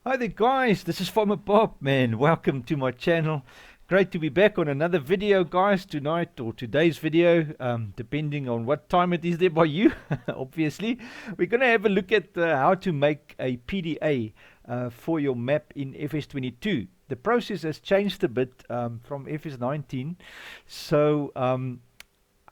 Hi there guys, this is Farmer Bob, man. Welcome to my channel. Great to be back on another video, guys, tonight or today's video, depending on what time it is there by you. Obviously, we're going to have a look at how to make a PDA for your map in FS22. The process has changed a bit from FS19, so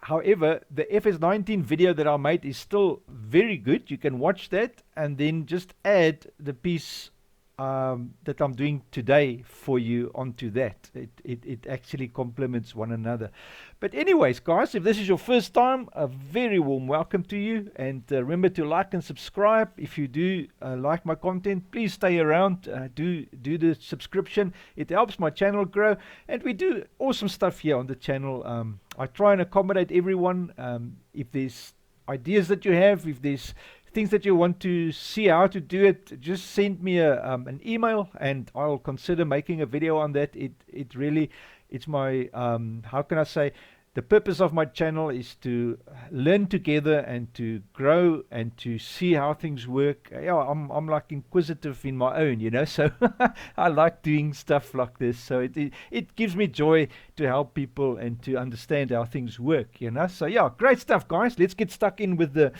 however, the FS19 video that I made is still very good. You can watch that and then just add the piece that I'm doing today for you onto that. It actually complements one another. But anyways, guys, if this is your first time, a very warm welcome to you. And remember to like and subscribe. If you do like my content, please stay around. Do the subscription. It helps my channel grow. And we do awesome stuff here on the channel. I try and accommodate everyone. If there's ideas that you have, if there's things that you want to see how to do it, just send me an email and I'll consider making a video on that. It's my how can I say, the purpose of my channel is to learn together and to grow and to see how things work. Yeah, I'm like inquisitive in my own, you know, so I like doing stuff like this. So it gives me joy to help people and to understand how things work, you know. So yeah, great stuff, guys. Let's get stuck in with the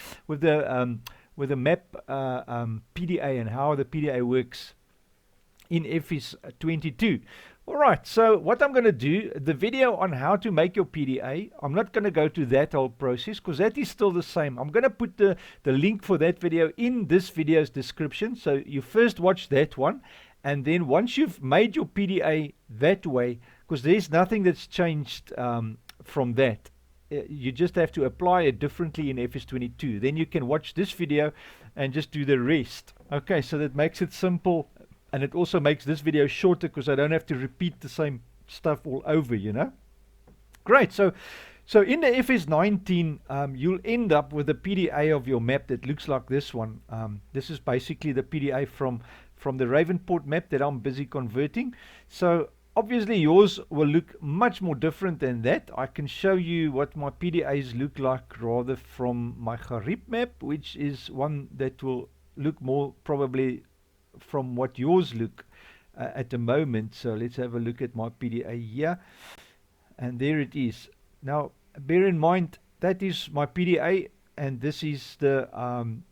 map PDA and how the PDA works in FS22. Alright, so what I'm going to do, the video on how to make your PDA, I'm not going to go to that whole process because that is still the same. I'm going to put the link for that video in this video's description. So you first watch that one, and then once you've made your PDA that way, because there's nothing that's changed from that. You just have to apply it differently in FS22. Then you can watch this video and just do the rest. Okay, so that makes it simple, and it also makes this video shorter because I don't have to repeat the same stuff all over, you know. Great, so in the FS19, you'll end up with a PDA of your map that looks like this one. This is basically the PDA from the Ravenport map that I'm busy converting. So obviously yours will look much more different than that. I can show you what my PDAs look like rather from my Garib map, which is one that will look more probably from what yours look at the moment. So let's have a look at my PDA here, and there it is. Now bear in mind that is my PDA, and this is the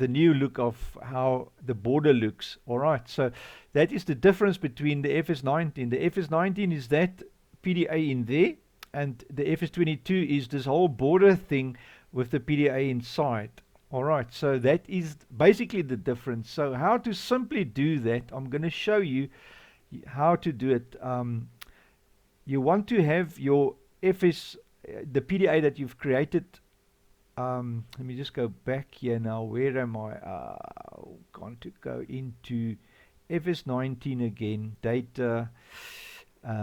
new look of how the border looks. Alright, so that is the difference between the FS19. The FS19 is that PDA in there, and the FS22 is this whole border thing with the PDA inside. Alright, so that is basically the difference. So how to simply do that, I'm going to show you how to do it. You want to have your the PDA that you've created. Let me just go back here now. Where am I? Going to go into FS19 again, data,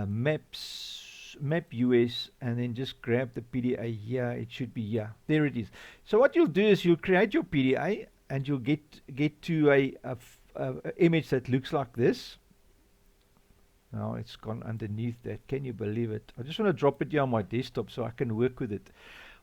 maps, map US, and then just grab the PDA here. It should be here. There it is. So what you'll do is you'll create your PDA and you'll get to a image that looks like this. Now it's gone underneath that. Can you believe it? I just want to drop it here on my desktop so I can work with it.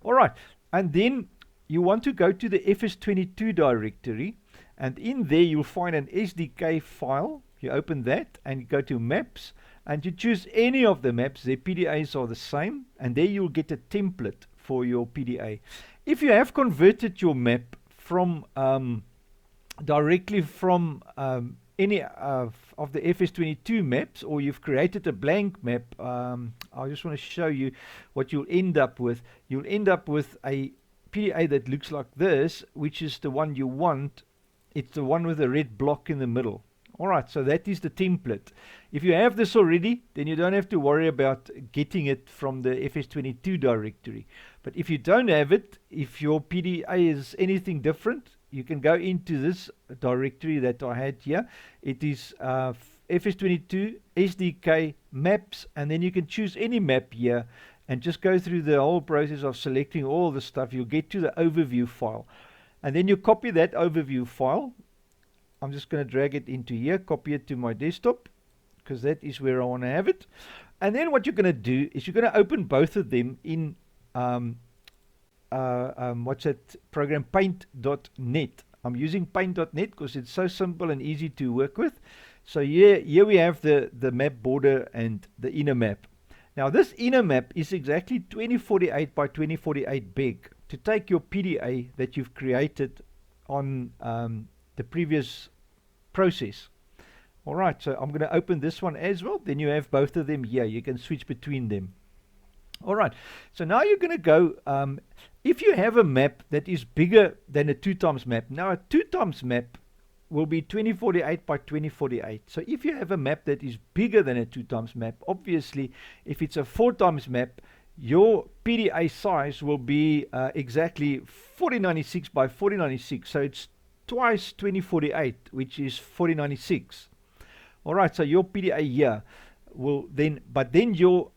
Alright, and then you want to go to the FS22 directory, and in there you'll find an SDK file. You open that and you go to maps and you choose any of the maps. Their PDAs are the same, and there you'll get a template for your PDA. If you have converted your map from directly from any of the FS22 maps, or you've created a blank map, I just want to show you what you'll end up with. You'll end up with a PDA that looks like this, which is the one you want. It's the one with the red block in the middle. Alright, so that is the template. If you have this already, then you don't have to worry about getting it from the FS22 directory. But if you don't have it, if your PDA is anything different, you can go into this directory that I had here. It is FS22 SDK maps, and then you can choose any map here and just go through the whole process of selecting all the stuff. You'll get to the overview file, and then you copy that overview file. I'm just going to drag it into here, copy it to my desktop, because that is where I want to have it. And then what you're going to do is you're going to open both of them in what's that program, paint.net. I'm using paint.net because it's so simple and easy to work with. So here we have the map border and the inner map. Now this inner map is exactly 2048 by 2048 big to take your PDA that you've created on the previous process. Alright, so I'm going to open this one as well. Then you have both of them here. You can switch between them. Alright, so now you're going to go, if you have a map that is bigger than a 2 times map, now a 2 times map will be 2048 by 2048. So if you have a map that is bigger than a 2 times map, obviously if it's a 4 times map, your PDA size will be exactly 4096 by 4096. So it's twice 2048, which is 4096. Alright, so your PDA here will then, but then your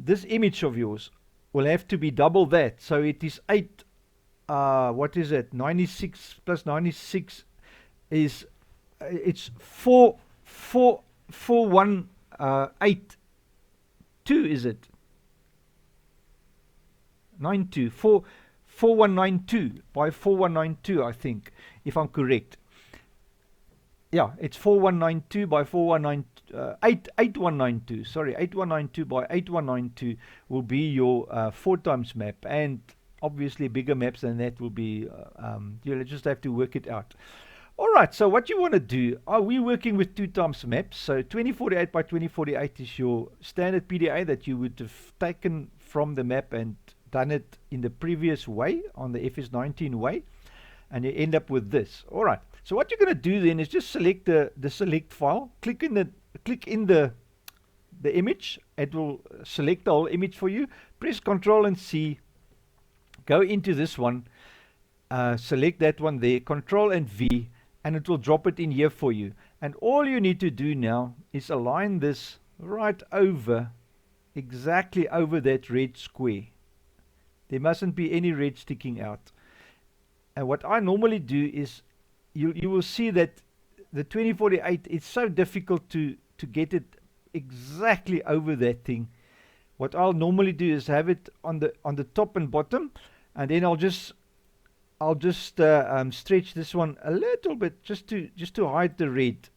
this image of yours will have to be double that. So it is 8, what is it, 96 plus 96 is, it's 4182, is it? 4192 by 4192, I think, if I'm correct. Yeah, it's 4192 by 8192. Sorry, 8192 by 8192 will be your 4 times map, and obviously bigger maps than that will be. You'll just have to work it out. All right. So what you want to do? Are we working with 2 times maps? So 2048 by 2048 is your standard PDA that you would have taken from the map and done it in the previous way on the FS19 way, and you end up with this. All right. So what you're going to do then is just select the select file, click in the image. It will select the whole image for you. Press Ctrl and C. Go into this one. Select that one there. Ctrl and V, and it will drop it in here for you. And all you need to do now is align this right over, exactly over that red square. There mustn't be any red sticking out. And what I normally do is, you will see that the 2048, it's so difficult to get it exactly over that thing. What I'll normally do is have it on the top and bottom, and then I'll just stretch this one a little bit just to hide the red.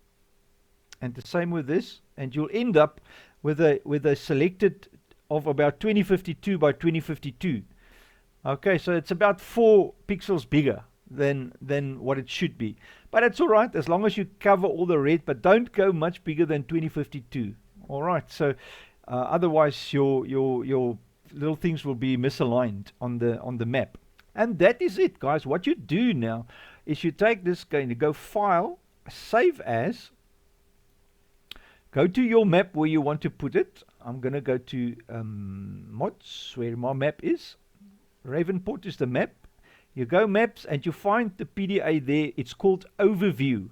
And the same with this, and you'll end up with a selected of about 2052 by 2052. Okay, so it's about 4 pixels bigger than what it should be, but it's all right as long as you cover all the red, but don't go much bigger than 2052. All right, so otherwise your little things will be misaligned on the map. And that is it, guys. What you do now is you take this, going to go File, Save As, go to your map where you want to put it. I'm going to go to Mods, where my map is. Ravenport is the map. You go Maps and you find the PDA there. It's called Overview.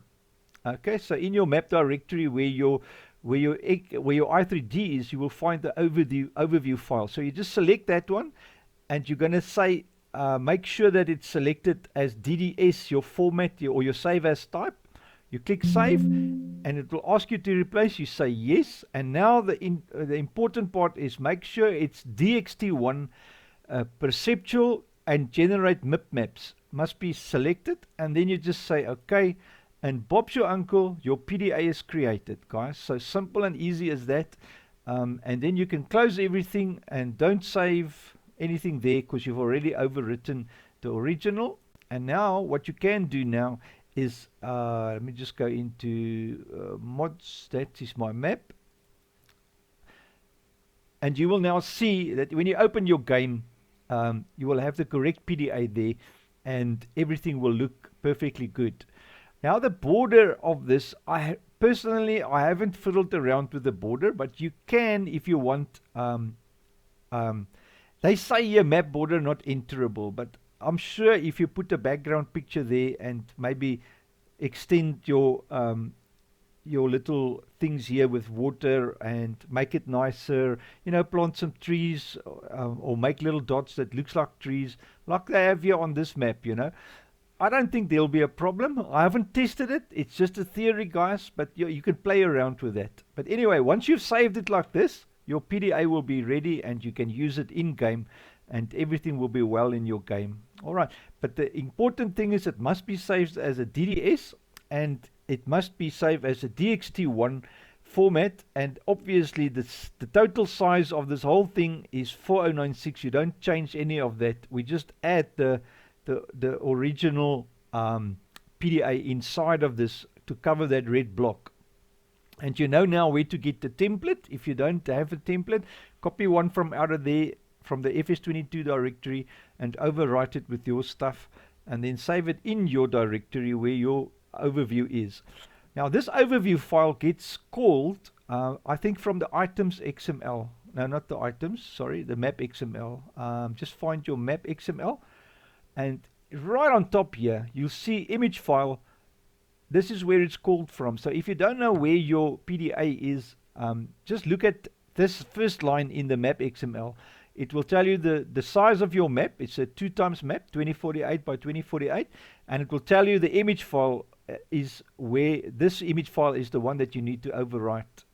Okay, so in your map directory where your i3D is, you will find the overview file. So you just select that one, and you're going to say make sure that it's selected as DDS, your format or your save as type. You click Save, and it will ask you to replace. You say yes, and now the important part is make sure it's DXT1 perceptual and generate MIP maps must be selected, and then you just say OK, and Bob's your uncle, your PDA is created, guys. So simple and easy as that. And then you can close everything and don't save anything there because you've already overwritten the original. And now what you can do now is let me just go into mods. That is my map, and you will now see that when you open your game, you will have the correct PDA there, and everything will look perfectly good. Now the border of this, personally I haven't fiddled around with the border, but you can if you want. They say here map border not enterable, but I'm sure if you put a background picture there and maybe extend your little things here with water and make it nicer, you know, plant some trees or make little dots that looks like trees like they have here on this map, you know, I don't think there'll be a problem. I haven't tested it. It's just a theory, guys, but you can play around with that. But anyway, once you've saved it like this, your PDA will be ready and you can use it in game and everything will be well in your game. All right, but the important thing is it must be saved as a DDS, and it must be saved as a DXT1 format, and obviously the total size of this whole thing is 4096. You don't change any of that. We just add the original PDA inside of this to cover that red block. And you know now where to get the template. If you don't have a template, copy one from out of there, from the FS22 directory, and overwrite it with your stuff, and then save it in your directory where your overview is. Now this overview file gets called, I think, from the items XML. No, not the items, sorry, the map XML. Just find your map XML, and right on top here you'll see image file. This is where it's called from. So if you don't know where your PDA is, just look at this first line in the map XML. It will tell you the size of your map. It's a 2x map, 2048 by 2048, and it will tell you the image file is where this image file is the one that you need to overwrite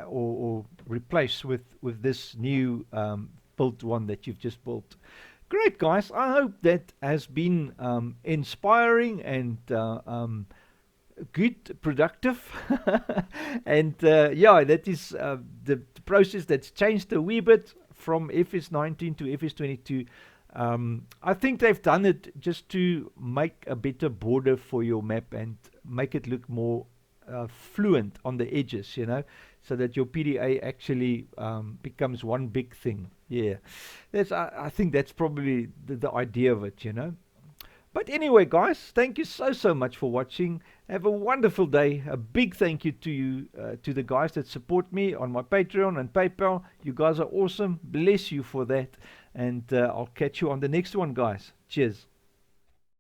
or replace with this new built one that you've just built. Great, guys. I hope that has been inspiring and good, productive. And yeah, that is the process that's changed a wee bit from FS19 to FS22. I think they've done it just to make a better border for your map and make it look more fluent on the edges, you know, so that your PDA actually becomes one big thing. Yeah, that's I think that's probably the idea of it, you know. But anyway, guys, thank you so much for watching. Have a wonderful day. A big thank you to you, to the guys that support me on my Patreon and PayPal. You guys are awesome. Bless you for that. And I'll catch you on the next one, guys. Cheers.